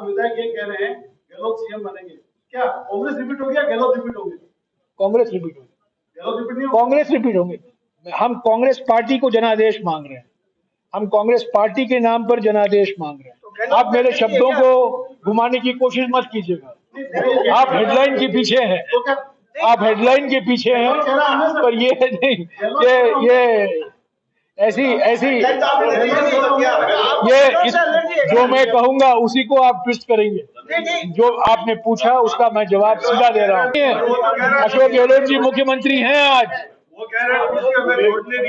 सात विधायक ये कह रहे हैं गहलोत सीएम बनेंगे, क्या कांग्रेस रिपीट हो गया, गहलोत रिपीट होंगे? कांग्रेस रिपीट होगी, गहलोत रिपीट नहीं होगा? कांग्रेस रिपीट होंगे। हम कांग्रेस पार्टी को जनादेश मांग रहे हैं, हम कांग्रेस पार्टी के नाम पर जनादेश मांग रहे हैं। आप मेरे शब्दों को घुमाने की कोशिश मत कीजिएगा। आप हेडलाइन के पीछे हैं, आप हेडलाइन के पीछे हैं, पर ये नहीं, ये ऐसी ये इस जो मैं कहूंगा उसी को आप ट्विस्ट करेंगे। जो आपने पूछा उसका मैं जवाब सीधा दे रहा हूँ। अशोक गहलोत जी मुख्यमंत्री हैं आज।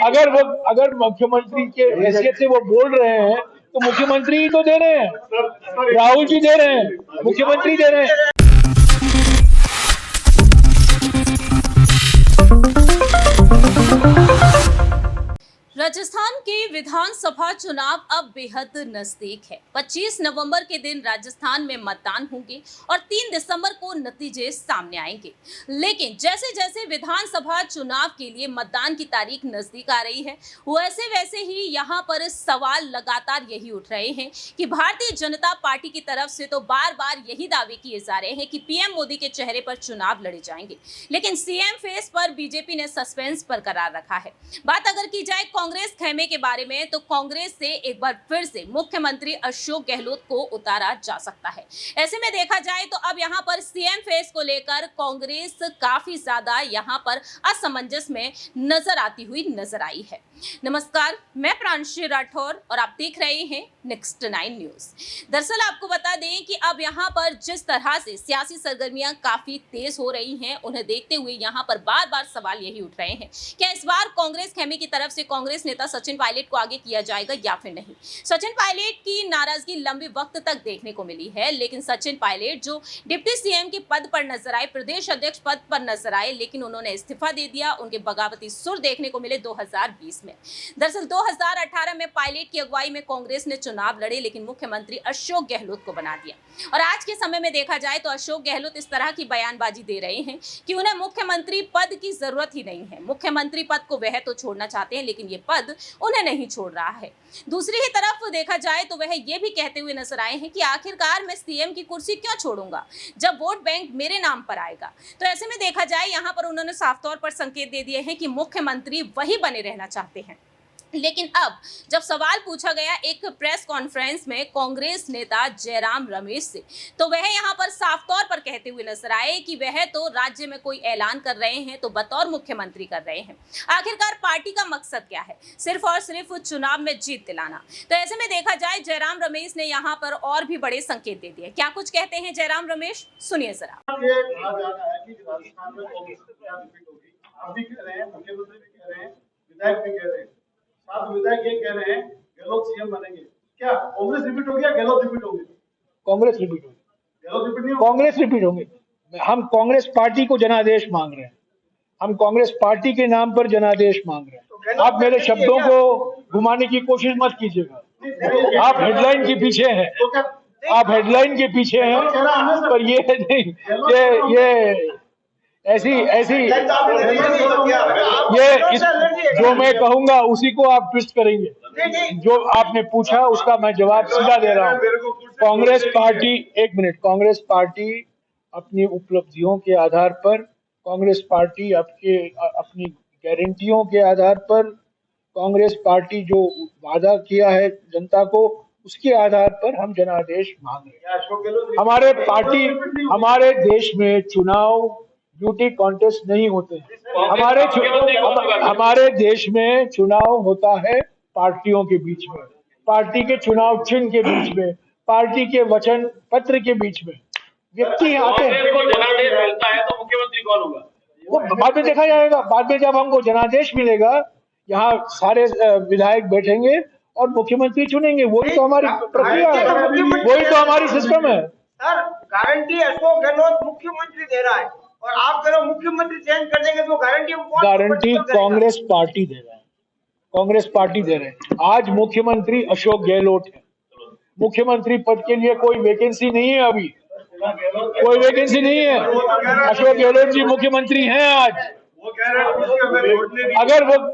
अगर मुख्यमंत्री के हैसियत से वो बोल रहे हैं तो मुख्यमंत्री ही तो दे रहे हैं, राहुल जी दे रहे हैं, मुख्यमंत्री दे रहे हैं। राजस्थान के विधानसभा चुनाव अब बेहद नजदीक है। 25 नवंबर के दिन राजस्थान में मतदान होंगे और 3 दिसंबर को नतीजे सामने आएंगे। लेकिन जैसे जैसे विधानसभा चुनाव के लिए मतदान की तारीख नजदीक आ रही है, वैसे वैसे ही यहाँ पर सवाल लगातार यही उठ रहे हैं कि भारतीय जनता पार्टी की तरफ से तो बार बार यही दावे किए जा रहे हैं कि पीएम मोदी के चेहरे पर चुनाव लड़े जाएंगे, लेकिन सीएम फेस पर बीजेपी ने सस्पेंस बरकरार रखा है। बात अगर की जाए कांग्रेस खेमे के बारे में, तो कांग्रेस से एक बार फिर से मुख्यमंत्री अशोक गहलोत को उतारा जा सकता है। ऐसे में देखा जाए तो अब यहां पर सीएम फेस को लेकर कांग्रेस काफी ज्यादा यहां पर असमंजस में नजर आती हुई नजर आई है। नमस्कार, मैं प्रांशी राठौर और आप देख रहे हैं नेक्स्ट 9 न्यूज। दरअसल आपको बता दें कि अब यहां पर जिस तरह से सियासी सरगर्मियां काफी तेज हो रही हैं, उन्हें देखते हुए यहां पर बार बार सवाल यही उठ रहे हैं, क्या इस बार कांग्रेस खेमे की तरफ से कांग्रेस नेता सचिन पायलट को आगे किया जाएगा या फिर नहीं। सचिन पायलट की नाराजगी लंबे वक्त तक देखने को मिली है, लेकिन सचिन पायलट जो डिप्टी सीएम के पद पर नजर आए, प्रदेश अध्यक्ष पद पर नजर आए, लेकिन उन्होंने इस्तीफा दे दिया। उनके बगावती सुर देखने को मिले 2020 में। दरअसल 2018 में पायलट की अगुवाई में कांग्रेस ने चुनाव लड़े, लेकिन मुख्यमंत्री अशोक गहलोत को बना दिया। और आज के समय में देखा जाए तो अशोक गहलोत इस तरह की बयानबाजी दे रहे हैं कि उन्हें मुख्यमंत्री पद की जरूरत ही नहीं है। मुख्यमंत्री पद को वह तो छोड़ना चाहते हैं, लेकिन ये पद उन्हें नहीं छोड़ रहा है। दूसरी ही तरफ देखा जाए तो वह ये भी कहते हुए नजर आए हैं कि आखिरकार मैं सीएम की कुर्सी क्यों छोड़ूंगा जब वोट बैंक मेरे नाम पर आएगा। तो ऐसे में देखा जाए यहां पर उन्होंने साफ तौर पर संकेत दे दिए हैं कि मुख्यमंत्री वही बने रहना चाहते हैं। लेकिन अब जब सवाल पूछा गया एक प्रेस कॉन्फ्रेंस में कांग्रेस नेता जयराम रमेश से, तो वह यहां पर साफ तौर पर कहते हुए नजर आए कि वह तो राज्य में कोई ऐलान कर रहे हैं तो बतौर मुख्यमंत्री कर रहे हैं। आखिरकार पार्टी का मकसद क्या है? सिर्फ और सिर्फ चुनाव में जीत दिलाना। तो ऐसे में देखा जाए जयराम रमेश ने यहां पर और भी बड़े संकेत दे दिए। क्या कुछ कहते हैं जयराम रमेश, सुनिए जरा। आप भी कह रहे हैं, मुख्यमंत्री भी कह रहे हैं, विधायक भी कह रहे हैं, सात विधायक ये कह रहे हैं गहलोत सीएम बनेंगे, क्या कांग्रेस रिपीट हो गया, गहलोत रिपीट होंगे? कांग्रेस रिपीट होगी, गहलोत रिपीट नहीं होगा? कांग्रेस रिपीट होंगे। हम कांग्रेस पार्टी को जनादेश मांग रहे हैं, हम कांग्रेस पार्टी के नाम पर जनादेश मांग रहे हैं। आप मेरे शब्दों को घुमाने की कोशिश मत कीजिएगा। आप हेडलाइन के पीछे हैं, आप हेडलाइन के पीछे हैं, पर ये नहीं, ये ऐसी ये इस जो मैं कहूंगा उसी को आप ट्विस्ट करेंगे। जो आपने पूछा उसका मैं जवाब सीधा दे रहा हूँ। कांग्रेस पार्टी, एक मिनट, कांग्रेस पार्टी अपनी उपलब्धियों के आधार पर, कांग्रेस पार्टी अपनी गारंटियों के आधार पर, कांग्रेस पार्टी जो वादा किया है जनता को, उसके आधार पर हम जनादेश मांग रहे हैं। हमारे देश में चुनाव ब्यूटी कॉन्टेस्ट नहीं होते हैं। हमारे देश में चुनाव होता है पार्टियों के बीच में, पार्टी के चुनाव चिन्ह के बीच में, पार्टी के वचन पत्र के बीच में। व्यक्ति आते हैं, जनादेश मिलता है तो मुख्यमंत्री कौन होगा वो बाद में देखा जाएगा। बाद में जब हमको जनादेश मिलेगा, यहाँ सारे विधायक बैठेंगे और मुख्यमंत्री चुनेंगे। वही तो हमारी प्रक्रिया है, वही तो हमारी सिस्टम है। सर, गारंटी अशोक गहलोत मुख्यमंत्री दे रहा है और आप कह रहे हो मुख्यमंत्री चेंज कर देंगे, तो गारंटी कांग्रेस पार्टी दे रहा है, कांग्रेस पार्टी दे रहे हैं। आज मुख्यमंत्री अशोक गहलोत है। मुख्यमंत्री पद के लिए कोई वैकेंसी नहीं है, अभी कोई वैकेंसी नहीं है। अशोक गहलोत जी मुख्यमंत्री हैं आज।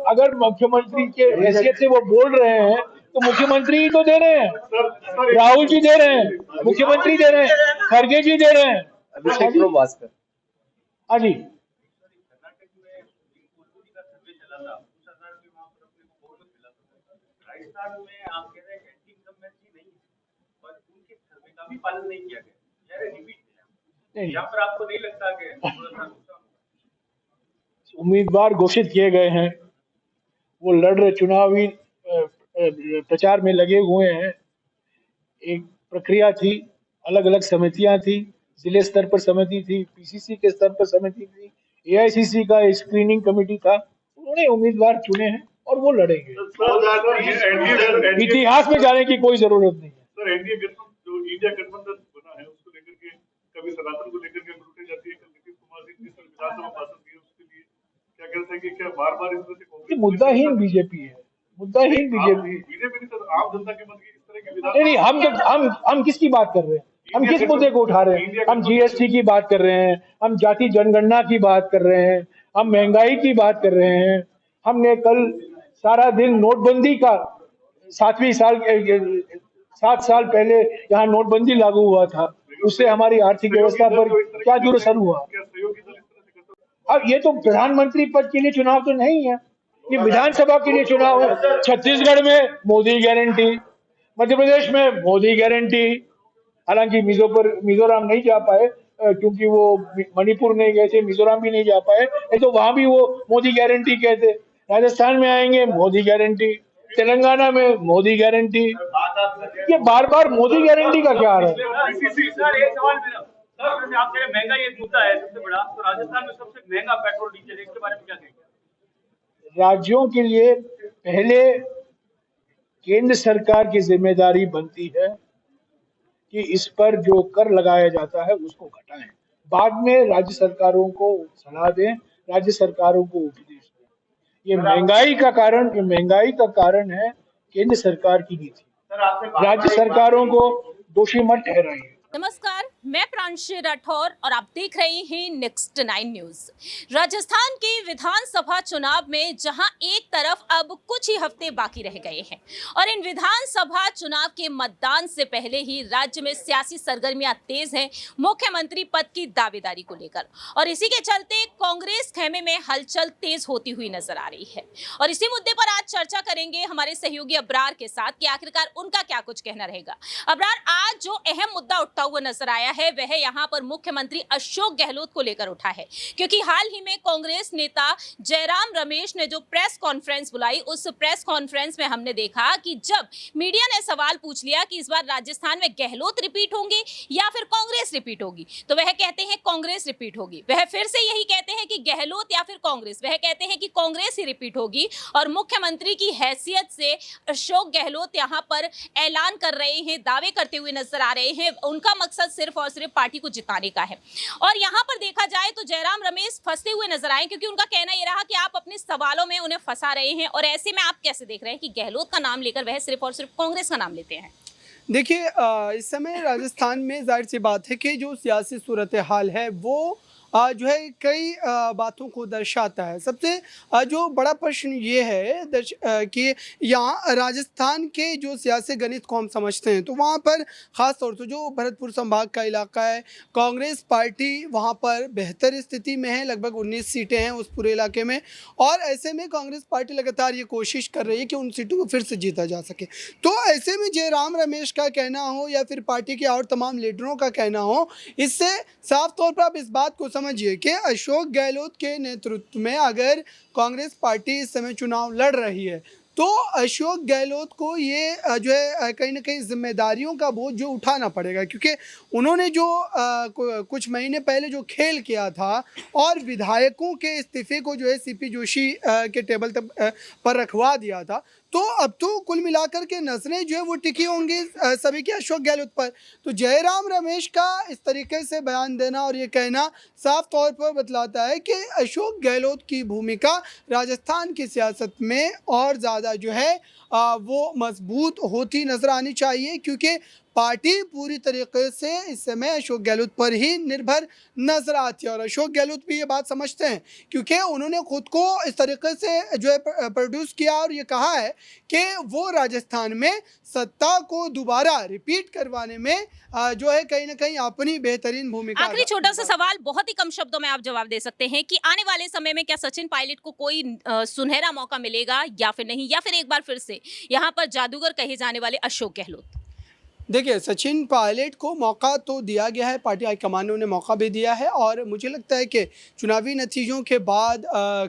अगर मुख्यमंत्री के हैसियत से वो बोल रहे हैं तो मुख्यमंत्री ही तो दे रहे हैं, राहुल जी दे रहे हैं, मुख्यमंत्री दे रहे हैं, खड़गे जी दे रहे हैं। अभिषेक प्रो भास्कर। हाँ जी, कर्नाटक में कोलूरी का सर्वे चला था, उस आधार पे वहाँ पर अपने को बहुमत मिला था। राजस्थान में आप कह रहे हैं एंटी इनकम्बेंसी नहीं है और उनके सर्वे का भी पालन नहीं किया गया, यार रिपीट नहीं यहाँ पर आपको नहीं लगता कि थोड़ा सा उम्मीदवार घोषित किए गए हैं, वो लड़ रहे, चुनावी प्रचार में लगे हुए हैं। एक प्रक्रिया थी, अलग अलग समितियां थी, जिले स्तर पर समिति थी, पीसीसी के स्तर पर समिति थी, एआईसीसी का स्क्रीनिंग कमेटी था, उन्होंने उम्मीदवार चुने हैं और वो लड़ेंगे। इतिहास में जाने की कोई जरूरत नहीं है। सर एनडीए गठबंधन जो इंडिया गठबंधन बना है उसको लेकर के कभी सनातन को लेकर के लूटे जाती है, कल नीतीश कुमार जी ने विधानसभा भाषण दिए उसके लिए क्या कहते हैं कि क्या बार इस तरह से मुद्दाहीन बीजेपी है, मुद्दाहीन बीजेपी। बीजेपी नहीं सर, आम जनता के मन की इस तरह की विधान नहीं, हम किसकी बात कर रहे हैं? हम किस मुद्दे को उठा रहे हैं? हम जीएसटी की बात कर रहे हैं, हम जाति जनगणना की बात कर रहे हैं, हम महंगाई की बात कर रहे हैं। हमने कल सारा दिन नोटबंदी का 7 साल पहले यहाँ नोटबंदी लागू हुआ था, उससे हमारी आर्थिक व्यवस्था पर क्या जो असर हुआ। अब ये तो प्रधानमंत्री पद के लिए चुनाव तो नहीं है, ये विधानसभा के लिए चुनाव है। छत्तीसगढ़ में मोदी गारंटी, मध्य प्रदेश में मोदी गारंटी, हालांकि मिजोरम नहीं जा पाए क्योंकि वो मणिपुर नहीं गए थे, मिजोरम भी नहीं जा पाए, नहीं तो वहां भी वो मोदी गारंटी कहते। राजस्थान में आएंगे मोदी गारंटी, तेलंगाना में मोदी गारंटी, ये बार मोदी गारंटी का क्या है? सर एक सवाल मेरा, सर जैसे आप कह रहे महंगाई एक मुद्दा है सबसे बड़ा, तो राजस्थान में सबसे महंगा पेट्रोल डीजल है, इसके बारे में क्या कहेंगे? राज्यों के लिए पहले केंद्र सरकार की जिम्मेदारी बनती है कि इस पर जो कर लगाया जाता है उसको घटाएं, बाद में राज्य सरकारों को सलाह दें, राज्य सरकारों को उपदेश दें। ये महंगाई का कारण है केंद्र सरकार की नीति, राज्य सरकारों को दोषी मत ठहराइए। नमस्कार, मैं प्रांशी राठौर और आप देख रहे हैं नेक्स्ट 9 न्यूज। राजस्थान के विधानसभा चुनाव में जहां एक तरफ अब कुछ ही हफ्ते बाकी रह गए हैं और इन विधानसभा चुनाव के मतदान से पहले ही राज्य में सियासी सरगर्मियां तेज हैं मुख्यमंत्री पद की दावेदारी को लेकर, और इसी के चलते कांग्रेस खेमे में हलचल तेज होती हुई नजर आ रही है। और इसी मुद्दे पर आज चर्चा करेंगे हमारे सहयोगी अबरार के साथ कि आखिरकार उनका क्या कुछ कहना रहेगा। अबरार, आज जो अहम मुद्दा उठता हुआ नजर आया है वह यहां पर मुख्यमंत्री अशोक गहलोत को लेकर उठा है, क्योंकि हाल ही में कांग्रेस नेता जयराम रमेश ने जो प्रेस कॉन्फ्रेंस बुलाई, उस प्रेस कॉन्फ्रेंस में हमने देखा कि जब मीडिया ने सवाल पूछ लिया कि इस बार राजस्थान में गहलोत रिपीट होंगे या फिर कांग्रेस रिपीट होगी, तो वह कहते हैं कांग्रेस रिपीट होगी। वह फिर से यही कहते हैं कि गहलोत या फिर कांग्रेस, वह कहते हैं कि कांग्रेस ही रिपीट होगी। और मुख्यमंत्री की हैसियत से अशोक गहलोत यहां पर ऐलान कर रहे हैं, दावे करते हुए नजर आ रहे हैं। उनका मकसद सिर्फ और सिर्फ पार्टी को जिताने का है। और यहां पर देखा जाए तो जयराम रमेश फंसते हुए नजर आए, क्योंकि उनका कहना यह रहा कि आप अपने सवालों में उन्हें फंसा रहे हैं। और ऐसे में आप कैसे देख रहे हैं कि गहलोत का नाम लेकर वह सिर्फ और सिर्फ कांग्रेस का नाम लेते हैं? देखिए, इस समय राजस्थान में जाहिर सी बात है कि जो सियासी सूरत हाल है वो जो है कई बातों को दर्शाता है। सबसे जो बड़ा प्रश्न ये है कि यहाँ राजस्थान के जो सियासी गणित को हम समझते हैं तो वहाँ पर ख़ास तौर से जो भरतपुर संभाग का इलाका है, कांग्रेस पार्टी वहाँ पर बेहतर स्थिति में है, लगभग 19 सीटें हैं उस पूरे इलाके में। और ऐसे में कांग्रेस पार्टी लगातार ये कोशिश कर रही है कि उन सीटों को फिर से जीता जा सके। तो ऐसे में जयराम रमेश का कहना हो या फिर पार्टी के और तमाम लीडरों का कहना हो, इससे साफ तौर पर आप इस बात को समझिए कि अशोक गहलोत के नेतृत्व में अगर कांग्रेस पार्टी इस समय चुनाव लड़ रही है तो अशोक गहलोत को ये जो है कहीं ना कहीं जिम्मेदारियों का बोझ जो उठाना पड़ेगा, क्योंकि उन्होंने जो कुछ महीने पहले जो खेल किया था और विधायकों के इस्तीफे को जो है सीपी जोशी के टेबल पर रखवा दिया था, तो अब तो कुल मिलाकर के नजरें जो है वो टिकी होंगी सभी के अशोक गहलोत पर। तो जयराम रमेश का इस तरीके से बयान देना और ये कहना साफ तौर पर बतलाता है कि अशोक गहलोत की भूमिका राजस्थान की सियासत में और ज़्यादा जो है वो मजबूत होती नजर आनी चाहिए, क्योंकि पार्टी पूरी तरीके से इस समय अशोक गहलोत पर ही निर्भर नजर आती है। और अशोक गहलोत भी ये बात समझते हैं, क्योंकि उन्होंने खुद को इस तरीके से जो है प्रोड्यूस किया और ये कहा है कि वो राजस्थान में सत्ता को दोबारा रिपीट करवाने में जो है कहीं ना कहीं अपनी बेहतरीन भूमिका। आखिरी छोटा सा सवाल, बहुत ही कम शब्दों में आप जवाब दे सकते हैं कि आने वाले समय में क्या सचिन पायलट को कोई सुनहरा मौका मिलेगा या फिर नहीं, या फिर एक बार फिर से यहाँ पर जादूगर कहे जाने वाले अशोक गहलोत? देखिए, सचिन पायलट को मौका तो दिया गया है, पार्टी हाईकमान ने उन्हें मौका भी दिया है और मुझे लगता है कि चुनावी नतीजों के बाद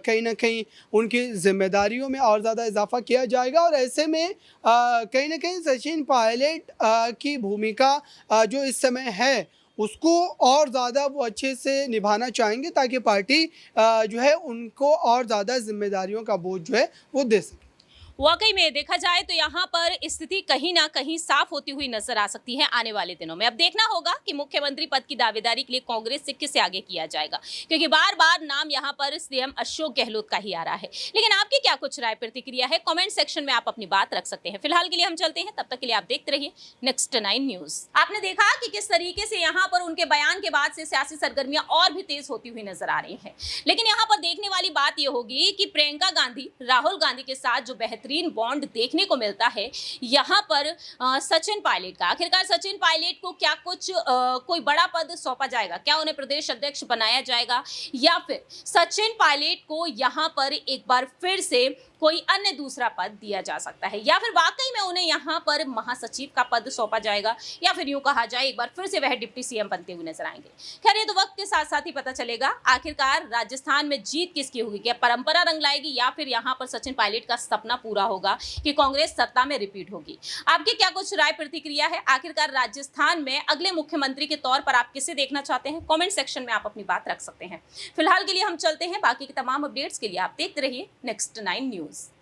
कहीं ना कहीं उनकी जिम्मेदारियों में और ज़्यादा इजाफा किया जाएगा और ऐसे में कहीं ना कहीं सचिन पायलट की भूमिका जो इस समय है उसको और ज़्यादा वो अच्छे से निभाना चाहेंगे, ताकि पार्टी जो है उनको और ज़्यादा जिम्मेदारियों का बोझ जो है वो दे सके। वाकई में देखा जाए तो यहाँ पर स्थिति कहीं ना कहीं साफ होती हुई नजर आ सकती है आने वाले दिनों में। अब देखना होगा कि मुख्यमंत्री पद की दावेदारी के लिए कांग्रेस से किसे आगे किया जाएगा, क्योंकि बार बार नाम यहाँ पर सीएम अशोक गहलोत का ही आ रहा है। लेकिन आपकी क्या कुछ राय प्रतिक्रिया है, कमेंट सेक्शन में आप अपनी बात रख सकते हैं। फिलहाल के लिए हम चलते हैं, तब तक के लिए आप देखते रहिए नेक्स्ट 9 न्यूज। आपने देखा कि किस तरीके से यहाँ पर उनके बयान के बाद से सियासी सरगर्मियां और भी तेज होती हुई नजर आ रही है। लेकिन यहाँ पर देखने वाली बात यह होगी कि प्रियंका गांधी राहुल गांधी के साथ जो बेहतरीन बॉन्ड देखने को मिलता है यहाँ पर सचिन पायलट का, आखिरकार सचिन पायलट को क्या कुछ कोई बड़ा पद सौंपा जाएगा, क्या उन्हें प्रदेश अध्यक्ष बनाया जाएगा, या फिर सचिन पायलट को यहाँ पर एक बार फिर से कोई अन्य दूसरा पद दिया जा सकता है, या फिर वाकई में उन्हें यहाँ पर महासचिव का पद सौंपा जाएगा, या फिर यूं कहा जाए एक बार फिर से वह डिप्टी सीएम बनते हुए नजर आएंगे। खैर ये तो वक्त के साथ साथ ही पता चलेगा आखिरकार राजस्थान में जीत किसकी होगी, क्या परंपरा रंग लाएगी या फिर यहाँ पर सचिन पायलट का सपना पूरा होगा कि कांग्रेस सत्ता में रिपीट होगी। आपकी क्या कुछ राय प्रतिक्रिया है, आखिरकार राजस्थान में अगले मुख्यमंत्री के तौर पर आप किसे देखना चाहते हैं, कमेंट सेक्शन में आप अपनी बात रख सकते हैं। फिलहाल के लिए हम चलते हैं, बाकी के तमाम अपडेट्स के लिए आप देखते रहिए नेक्स्ट 9 न्यूज।